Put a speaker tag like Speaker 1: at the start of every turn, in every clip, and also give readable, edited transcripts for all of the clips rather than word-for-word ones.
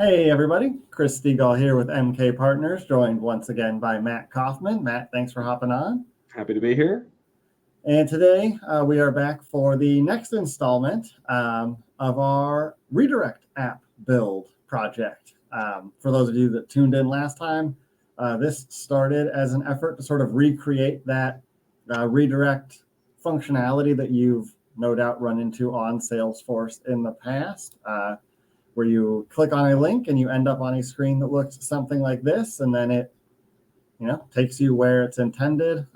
Speaker 1: Hey everybody, Chris Stegall here with MK Partners, joined once again by Matt Kaufman. Matt, thanks for hopping on.
Speaker 2: Happy to be here.
Speaker 1: And today we are back for the next installment of our redirect app build project. For those of you that tuned in last time, this started as an effort to sort of recreate that redirect functionality that you've no doubt run into on Salesforce in the past. Where you click on a link and you end up on a screen that looks something like this, and then it takes you where it's intended.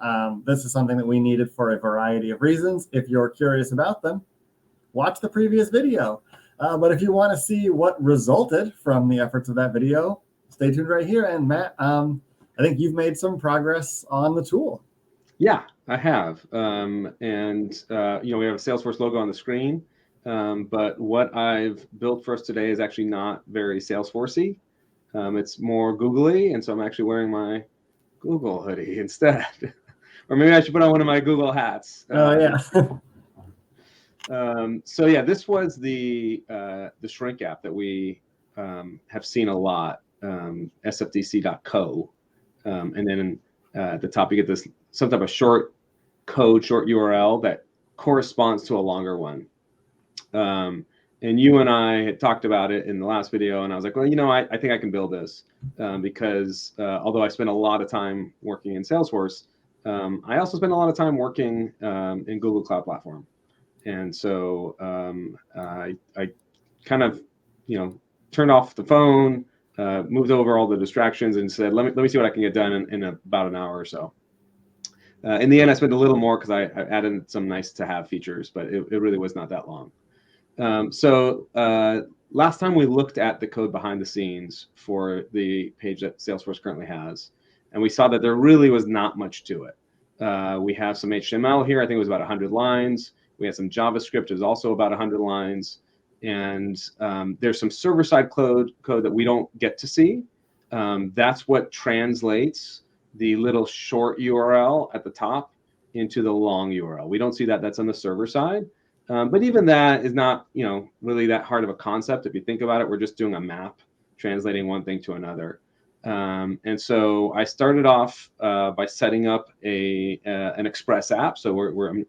Speaker 1: This is something that we needed for a variety of reasons. If you're curious about them, watch the previous video. But if you want to see what resulted from the efforts of that video, stay tuned right here. And Matt, I think you've made some progress on the tool.
Speaker 2: Yeah, I have. We have a Salesforce logo on the screen. But what I've built for us today is actually not very Salesforcey. It's more googly, and so I'm actually wearing my Google hoodie instead. Or maybe I should put on one of my Google hats.
Speaker 1: Yeah.
Speaker 2: This was the Shrink app that we have seen a lot, sfdc.co. And then at the top, you get this some type of short code, short URL that corresponds to a longer one. And you and I had talked about it in the last video, and I was like, well, I think I can build this because although I spend a lot of time working in Salesforce, I also spend a lot of time working in Google Cloud Platform. And so I kind of, turned off the phone, moved over all the distractions, and said, let me see what I can get done in about an hour or so. In the end, I spent a little more because I added some nice to have features, but it really was not that long. Last time we looked at the code behind the scenes for the page that Salesforce currently has, and we saw that there really was not much to it. We have some HTML here. I think it was about 100 lines. We had some JavaScript. It was also about 100 lines. And there's some server-side code that we don't get to see. That's what translates the little short URL at the top into the long URL. We don't see that. That's on the server side. But even that is not, really that hard of a concept. If you think about it, we're just doing a map, translating one thing to another. And so I started off by setting up an Express app. So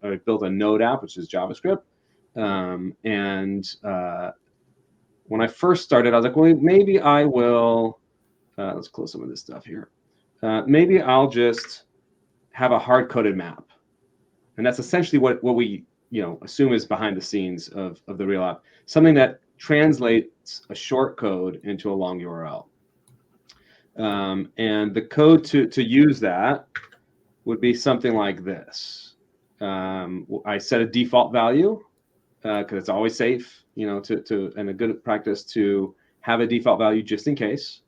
Speaker 2: I built a Node app, which is JavaScript. When I first started, I was like, well, maybe I will. Let's close some of this stuff here. Maybe I'll just have a hard-coded map, and that's essentially what we assume is behind the scenes of the real app, something that translates a short code into a long URL. And the code to use that would be something like this. I set a default value because it's always safe, and a good practice to have a default value just in case.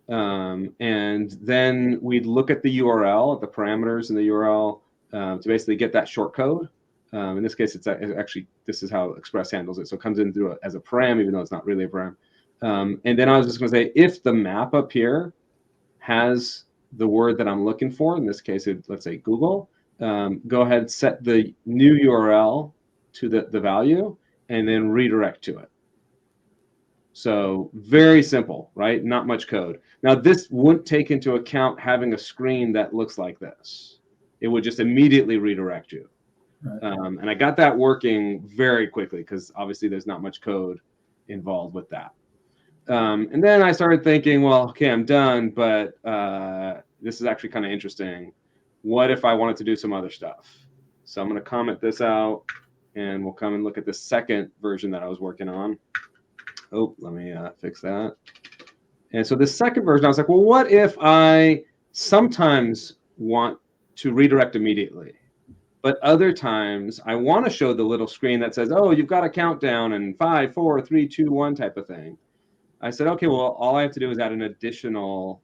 Speaker 2: And then we'd look at the URL, at the parameters in the URL to basically get that short code. In this case, it's actually, this is how Express handles it. So it comes in through as a param, even though it's not really a param. And then I was just going to say, if the map up here has the word that I'm looking for, in this case, let's say Google, go ahead and set the new URL to the value and then redirect to it. So very simple, right? Not much code. Now, this wouldn't take into account having a screen that looks like this. It would just immediately redirect you. Right. And I got that working very quickly because obviously there's not much code involved with that. And then I started thinking, well, okay, I'm done, but this is actually kind of interesting. What if I wanted to do some other stuff? So I'm going to comment this out, and we'll come and look at the second version that I was working on. Oh, let me fix that. And so the second version, I was like, well, what if I sometimes want to redirect immediately, but other times I want to show the little screen that says, oh, you've got a countdown and 5, 4, 3, 2, 1 type of thing. I said, okay, well, all I have to do is add an additional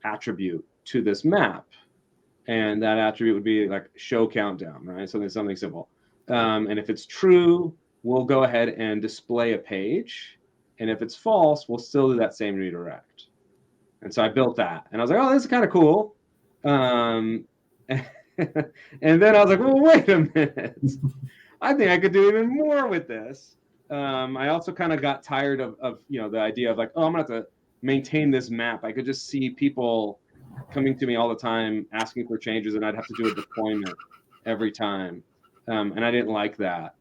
Speaker 2: attribute to this map. And that attribute would be like show countdown, right? Something simple. And if it's true, we'll go ahead and display a page. And if it's false, we'll still do that same redirect. And so I built that. And I was like, oh, this is kind of cool. And then I was like, well, wait a minute. I think I could do even more with this. I also kind of got tired of the idea of like, oh, I'm going to have to maintain this map. I could just see people coming to me all the time asking for changes, and I'd have to do a deployment every time. And I didn't like that.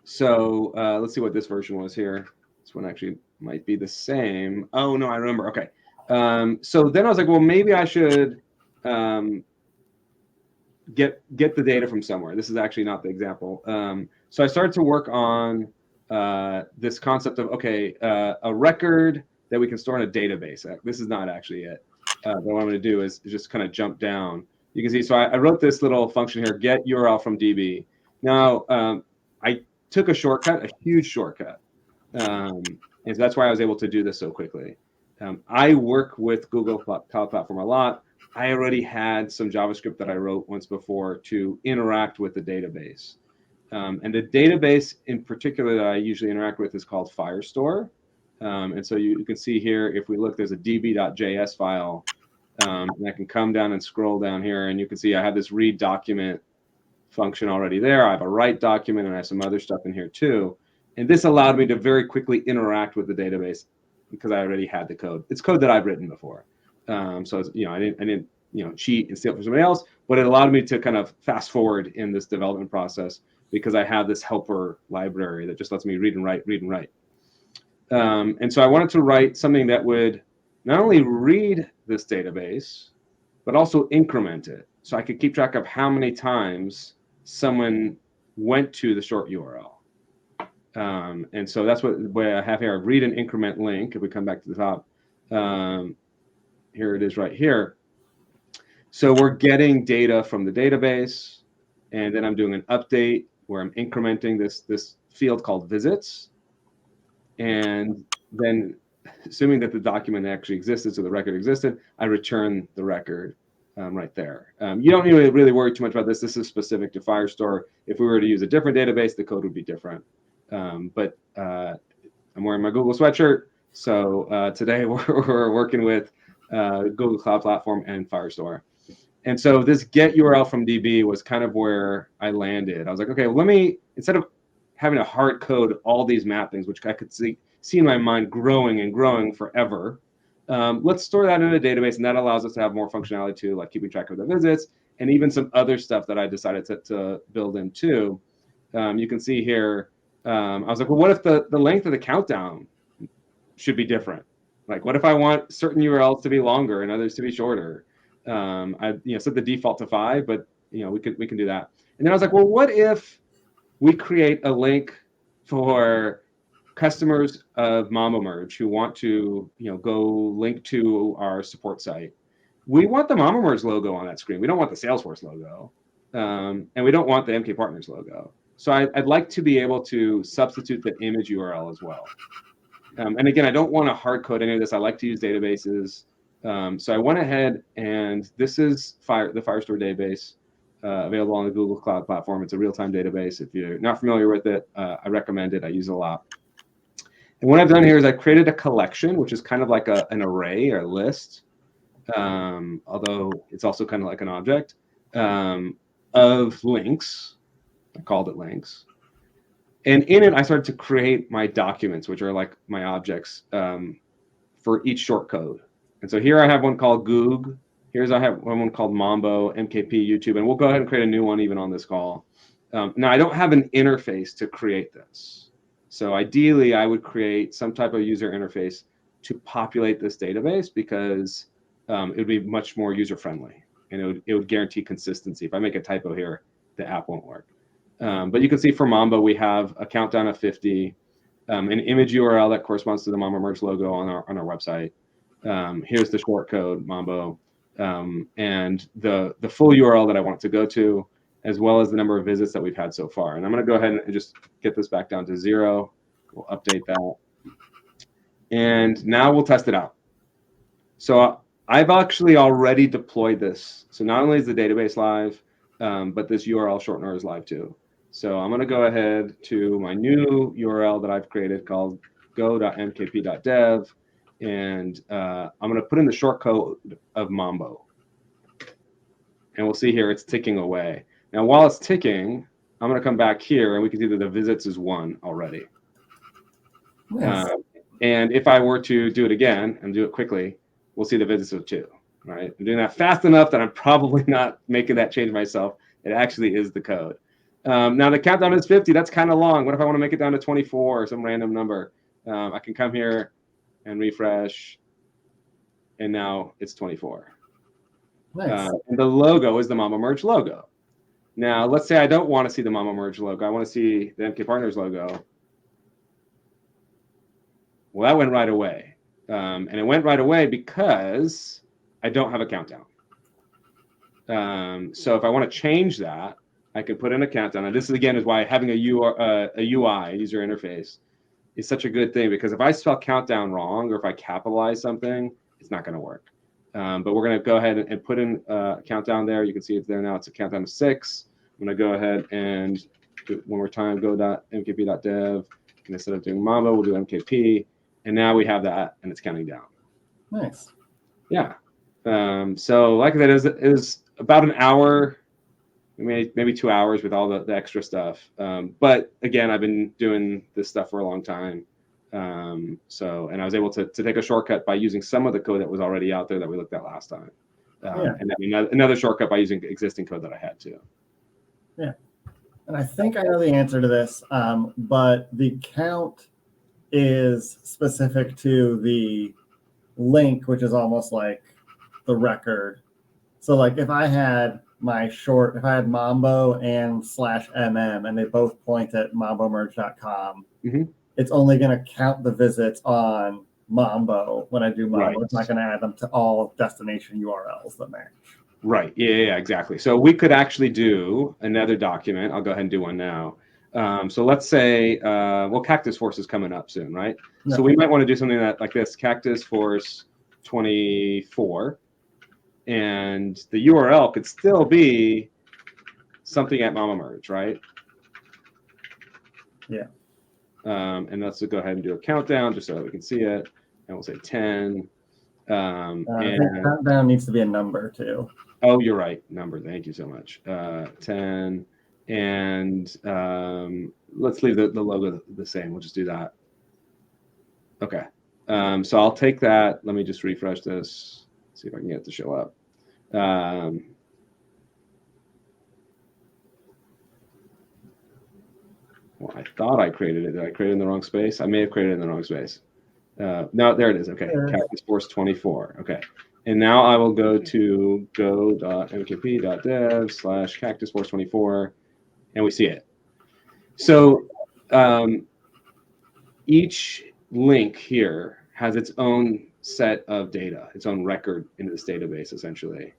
Speaker 2: So let's see what this version was here. This one actually might be the same. Oh, no, I remember. Okay. So then I was like, well, maybe I should get the data from somewhere. This is actually not the example. So I started to work on this concept of, okay, a record that we can store in a database. This is not actually it. But what I'm going to do is just kind of jump down. You can see, so I wrote this little function here, get URL from DB. Now, I took a shortcut, a huge shortcut. And so that's why I was able to do this so quickly. I work with Google Cloud Platform a lot. I already had some JavaScript that I wrote once before to interact with the database. And the database in particular that I usually interact with is called Firestore. And so you can see here, if we look, there's a db.js file. And I can come down and scroll down here, and you can see I have this read document function already there. I have a write document, and I have some other stuff in here too. And this allowed me to very quickly interact with the database because I already had the code. It's code that I've written before. So I didn't cheat and steal from somebody else, but it allowed me to kind of fast forward in this development process because I have this helper library that just lets me read and write. And so I wanted to write something that would not only read this database, but also increment it. So I could keep track of how many times someone went to the short URL. And so that's what I have here, read and increment link. If we come back to the top, here it is right here. So we're getting data from the database, and then I'm doing an update where I'm incrementing this field called visits. And then assuming that the document actually existed, so the record existed, I return the record right there. You don't need to really worry too much about this. This is specific to Firestore. If we were to use a different database, the code would be different. But I'm wearing my Google sweatshirt. So today we're working with Google Cloud Platform and Firestore. And so this get URL from DB was kind of where I landed. I was like, okay, let me, instead of having to hard code all these mappings, which I could see in my mind growing and growing forever, let's store that in a database. And that allows us to have more functionality too, like keeping track of the visits and even some other stuff that I decided to build in too. You can see here, I was like, well, what if the length of the countdown should be different? Like, what if I want certain URLs to be longer and others to be shorter? I set the default to 5, but we can do that. And then I was like, well, what if we create a link for customers of Mambo Merge who want to go link to our support site? We want the Mambo Merge logo on that screen. We don't want the Salesforce logo, and we don't want the MK Partners logo. So I'd like to be able to substitute the image URL as well. And again, I don't want to hard code any of this. I like to use databases. So I went ahead, and this is the Firestore database available on the Google Cloud Platform. It's a real-time database. If you're not familiar with it, I recommend it. I use it a lot. And what I've done here is I created a collection, which is kind of like an array or a list, although it's also kind of like an object, of links. I called it links. And in it, I started to create my documents, which are like my objects for each short code. And so here I have one called Goog. I have one called Mambo, MKP, YouTube, and we'll go ahead and create a new one even on this call. Now, I don't have an interface to create this. So ideally, I would create some type of user interface to populate this database because it would be much more user-friendly, and it would guarantee consistency. If I make a typo here, the app won't work. But you can see for Mambo, we have a countdown of 50, an image URL that corresponds to the Mambo Merge logo on our website. Here's the short code, Mambo, and the full URL that I want to go to, as well as the number of visits that we've had so far. And I'm going to go ahead and just get this back down to 0. We'll update that. And now we'll test it out. So I've actually already deployed this. So not only is the database live, but this URL shortener is live too. So I'm going to go ahead to my new URL that I've created called go.mkp.dev. And I'm going to put in the shortcode of Mambo. And we'll see here it's ticking away. Now, while it's ticking, I'm going to come back here, and we can see that the visits is 1 already.
Speaker 1: Yes.
Speaker 2: And if I were to do it again and do it quickly, we'll see the visits of 2, right? I'm doing that fast enough that I'm probably not making that change myself. It actually is the code. Now the countdown is 50. That's kind of long. What if I want to make it down to 24 or some random number? I can come here and refresh, and now it's 24.
Speaker 1: Nice.
Speaker 2: And the logo is the Mama Merge logo. Now, let's say I don't want to see the Mama Merge logo. I want to see the MK Partners logo. Well, that went right away. And it went right away because I don't have a countdown. So if I want to change that, I can put in a countdown. And this, again, is why having a UI, user interface, is such a good thing, because if I spell countdown wrong or if I capitalize something, it's not going to work. But we're going to go ahead and put in a countdown there. You can see it's there now. It's a countdown of 6. I'm going to go ahead and do it one more time, go.mkp.dev. And instead of doing Mambo, we'll do MKP. And now we have that, and it's counting down.
Speaker 1: Nice.
Speaker 2: Yeah. So like I said, it is about an hour, maybe 2 hours with all the extra stuff. But again, I've been doing this stuff for a long time. And I was able to take a shortcut by using some of the code that was already out there that we looked at last time. And then another shortcut by using existing code that I had too.
Speaker 1: Yeah. And I think I know the answer to this, but the count is specific to the link, which is almost like the record. So like if I had if I had Mambo and /mm and they both point at mambomerge.com, it's only going to count the visits on Mambo when I do Mambo.
Speaker 2: Right.
Speaker 1: It's not going to add them to all destination URLs that match.
Speaker 2: Right. Yeah, exactly. So we could actually do another document. I'll go ahead and do one now. So let's say, Cactus Force is coming up soon, right?
Speaker 1: Yeah.
Speaker 2: So we might want to do something like this, Cactus Force 24. And the URL could still be something at Mama Merge, right?
Speaker 1: Yeah.
Speaker 2: And let's go ahead and do a countdown just so that we can see it. And we'll say 10.
Speaker 1: I think countdown needs to be a number too.
Speaker 2: Oh, you're right. Number. Thank you so much. 10. And let's leave the logo the same. We'll just do that. Okay. So I'll take that. Let me just refresh this. See if I can get it to show up. Well, I thought I created it. Did I create it in the wrong space? I may have created it in the wrong space. No, there it is. Okay. Cactus Force 24. Okay. And now I will go to go.mkp.dev/Cactus Force 24, and we see it. So each link here has its own set of data, its own record into this database, essentially.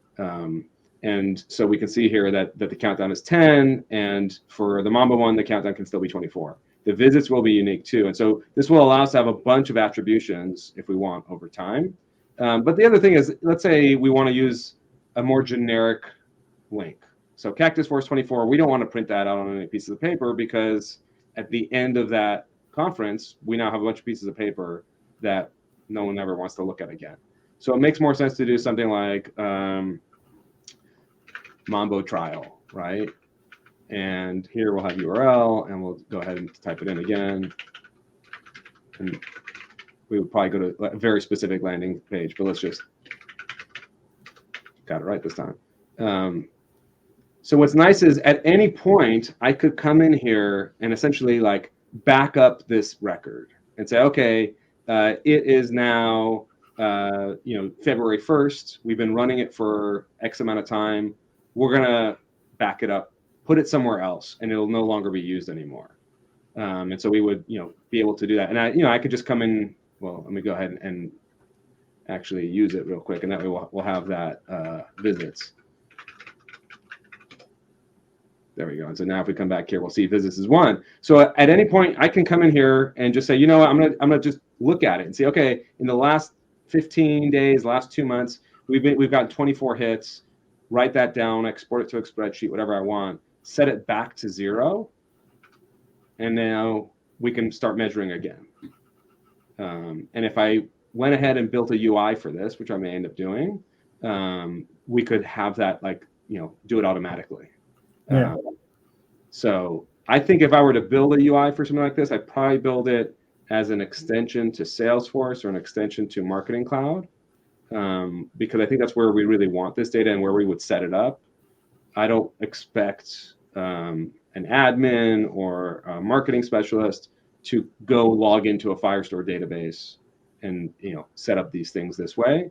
Speaker 2: And so we can see here that the countdown is 10, and for the Mambo one, the countdown can still be 24. The visits will be unique too. And so this will allow us to have a bunch of attributions if we want over time. But the other thing is, let's say we want to use a more generic link. So Cactus Force 24, we don't want to print that out on any pieces of paper, because at the end of that conference, we now have a bunch of pieces of paper that no one ever wants to look at again. So it makes more sense to do something like Mambo trial, right? And here we'll have URL, and we'll go ahead and type it in again. And we would probably go to a very specific landing page, but let's just got it right this time. So what's nice is at any point I could come in here and essentially like back up this record and say, okay, it is now February 1st. We've been running it for X amount of time. We're gonna back it up, put it somewhere else, and it'll no longer be used anymore. And so we would be able to do that. And I could just come in. Well, let me go ahead and actually use it real quick, and that way we'll have that visits. There we go. And so now if we come back here, we'll see visits is 1. So at any point, I can come in here and just say, you know what, I'm gonna just look at it and see, okay, in the last 15 days, last 2 months, we've gotten 24 hits. Write that down, export it to a spreadsheet, whatever I want, set it back to 0, and now we can start measuring again. And if I went ahead and built a UI for this, which I may end up doing, we could have that do it automatically.
Speaker 1: Yeah.
Speaker 2: So I think if I were to build a UI for something like this, I'd probably build it as an extension to Salesforce or an extension to Marketing Cloud, because I think that's where we really want this data and where we would set it up. I don't expect an admin or a marketing specialist to go log into a Firestore database and set up these things this way.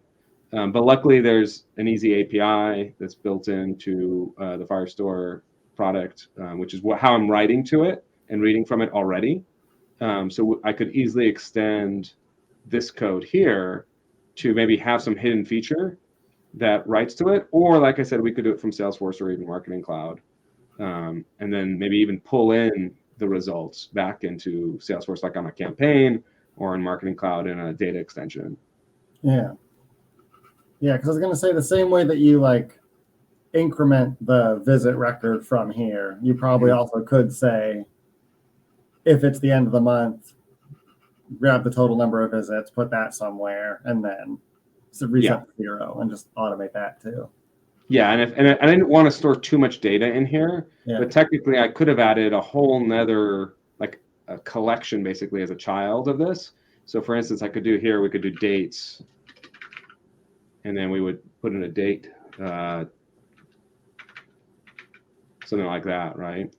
Speaker 2: But luckily, there's an easy API that's built into the Firestore product, which is how I'm writing to it and reading from it already. So I could easily extend this code here to maybe have some hidden feature that writes to it. Or like I said, we could do it from Salesforce or even Marketing Cloud. And then maybe even pull in the results back into Salesforce, like on a campaign, or in Marketing Cloud in a data extension.
Speaker 1: Yeah. Yeah, because I was going to say the same way that you like increment the visit record from here, you probably also could say, if it's the end of the month, grab the total number of visits, put that somewhere, and then reset to 0 and just automate that too.
Speaker 2: Yeah, and I didn't want to store too much data in here, but technically I could have added a whole nother, like a collection basically as a child of this. So for instance, I could do here, we could do dates, and then we would put in a date, something like that, right?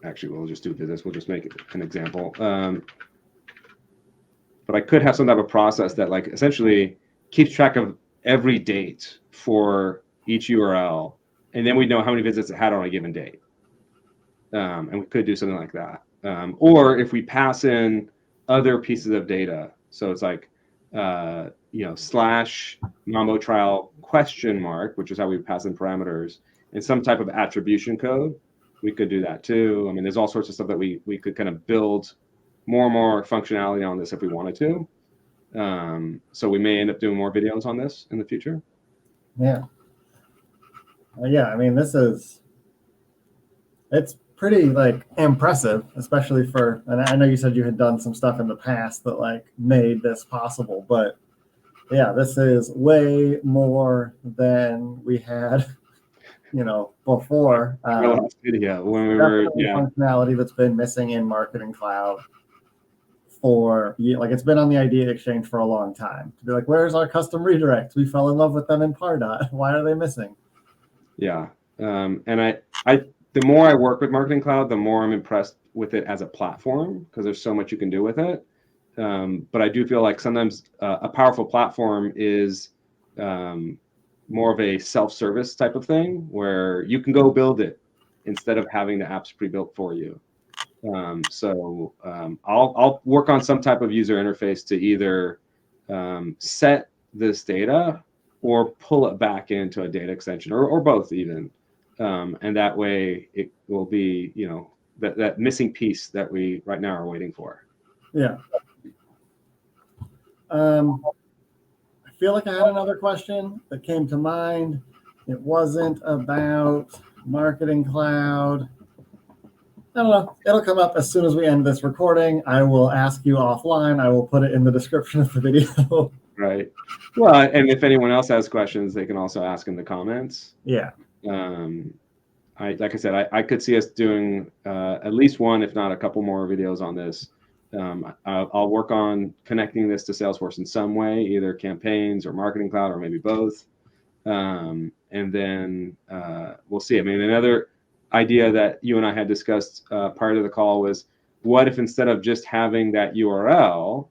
Speaker 2: Actually, we'll just do this. We'll just make it an example. But I could have some type of process that like essentially keeps track of every date for each URL, and then we know how many visits it had on a given date. And we could do something like that. Or if we pass in other pieces of data, so it's like slash Mambo trial question mark, which is how we pass in parameters, and some type of attribution code, we could do that too. I mean, there's all sorts of stuff that we could kind of build more and more functionality on this if we wanted to. So we may end up doing more videos on this in the future.
Speaker 1: Yeah. I mean, it's pretty like impressive, especially for, and I know you said you had done some stuff in the past that like made this possible, but yeah, this is way more than we had, before.
Speaker 2: Last video when we were,
Speaker 1: functionality that's been missing in Marketing Cloud for, like, it's been on the idea exchange for a long time to be like, where's our custom redirects? We fell in love with them in Pardot. Why are they missing?
Speaker 2: Yeah. And I the more I work with Marketing Cloud, the more I'm impressed with it as a platform, because there's so much you can do with it. But I do feel like sometimes a powerful platform is more of a self-service type of thing where you can go build it instead of having the apps pre-built for you. So I'll work on some type of user interface to either set this data or pull it back into a data extension, or both even. And that way it will be, that missing piece that we right now are waiting for.
Speaker 1: Yeah. I feel like I had another question that came to mind. It wasn't about Marketing Cloud. I don't know. It'll come up as soon as we end this recording. I will ask you offline. I will put it in the description of the video.
Speaker 2: Right. Well, and if anyone else has questions, they can also ask in the comments.
Speaker 1: Yeah.
Speaker 2: Like I said, I could see us doing at least one, if not a couple more videos on this. I'll work on connecting this to Salesforce in some way, either campaigns or Marketing Cloud, or maybe both. And then we'll see. I mean, another idea that you and I had discussed prior to the call was, what if instead of just having that URL,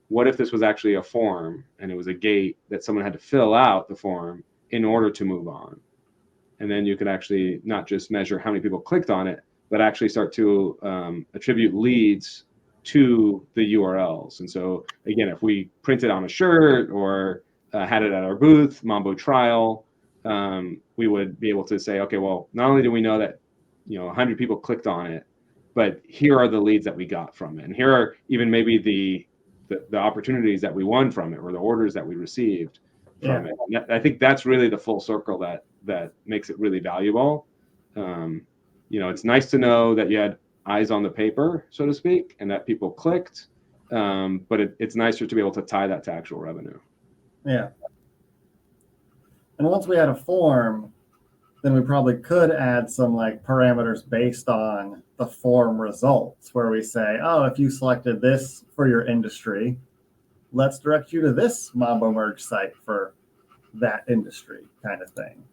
Speaker 2: what if this was actually a form and it was a gate that someone had to fill out the form in order to move on? And then you could actually not just measure how many people clicked on it, but actually start to attribute leads to the URLs. And so again, if we printed on a shirt or had it at our booth, Mambo trial, we would be able to say, okay, well, not only do we know that 100 people clicked on it, but here are the leads that we got from it, and here are even maybe the opportunities that we won from it, or the orders that we received from it. And I think that's really the full circle that makes it really valuable. It's nice to know that you had eyes on the paper, so to speak, and that people clicked, but it's nicer to be able to tie that to actual revenue.
Speaker 1: Yeah. And once we had a form, then we probably could add some like parameters based on the form results where we say, oh, if you selected this for your industry, let's direct you to this Mambo Merge site for that industry kind of thing.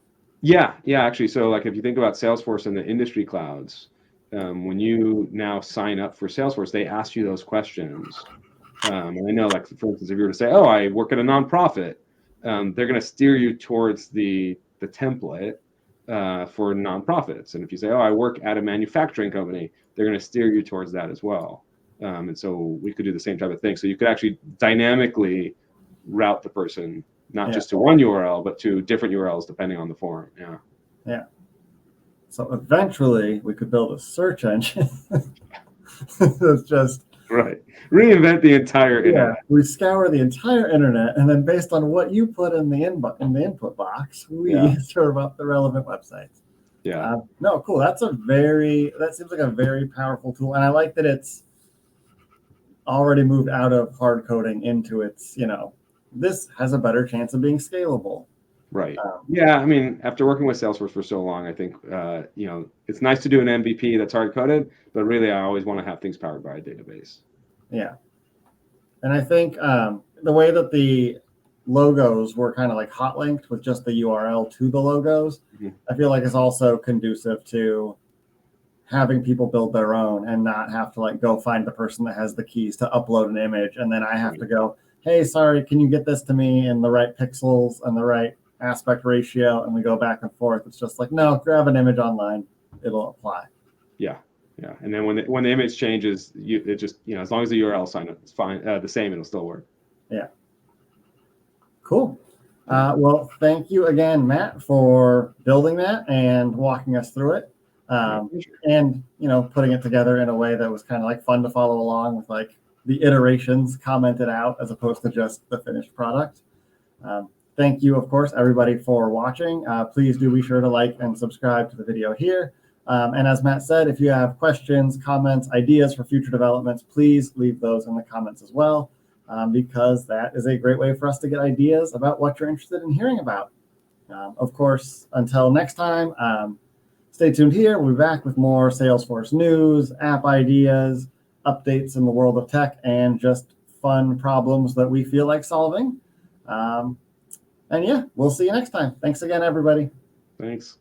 Speaker 2: Yeah, actually. So like if you think about Salesforce and the industry clouds, when you now sign up for Salesforce, they ask you those questions. And I know, like, for instance, if you were to say, oh, I work at a nonprofit, they're going to steer you towards the template for nonprofits. And if you say, oh, I work at a manufacturing company, they're going to steer you towards that as well. And so we could do the same type of thing. So you could actually dynamically route the person, not just to one URL, but to different URLs depending on the form.
Speaker 1: Yeah. So eventually we could build a search engine that's just
Speaker 2: reinvent the entire internet.
Speaker 1: We scour the entire internet, and then based on what you put in the input box, we serve up the relevant websites. No, cool. That seems like a very powerful tool, and I like that it's already moved out of hard coding into its, this has a better chance of being scalable.
Speaker 2: Right. I mean, after working with Salesforce for so long, I think, it's nice to do an MVP that's hard coded, but really I always want to have things powered by a database.
Speaker 1: Yeah. And I think the way that the logos were kind of like hot linked with just the URL to the logos, I feel like is also conducive to having people build their own and not have to like go find the person that has the keys to upload an image. And then I have to go, hey, sorry, can you get this to me in the right pixels and the right aspect ratio? And we go back and forth. It's just like, no, grab an image online. It'll apply. Yeah.
Speaker 2: And then when the image changes, it just, as long as the URL sign is fine, the same, it'll still work.
Speaker 1: Yeah. Cool. Well, thank you again, Matt, for building that and walking us through it. And, putting it together in a way that was kind of like fun to follow along with like the iterations commented out as opposed to just the finished product. Thank you, of course, everybody for watching. Please do be sure to like and subscribe to the video here. And as Matt said, if you have questions, comments, ideas for future developments, please leave those in the comments as well, because that is a great way for us to get ideas about what you're interested in hearing about. Of course, until next time, stay tuned here. We'll be back with more Salesforce news, app ideas, updates in the world of tech, and just fun problems that we feel like solving. And we'll see you next time. Thanks again, everybody.
Speaker 2: Thanks.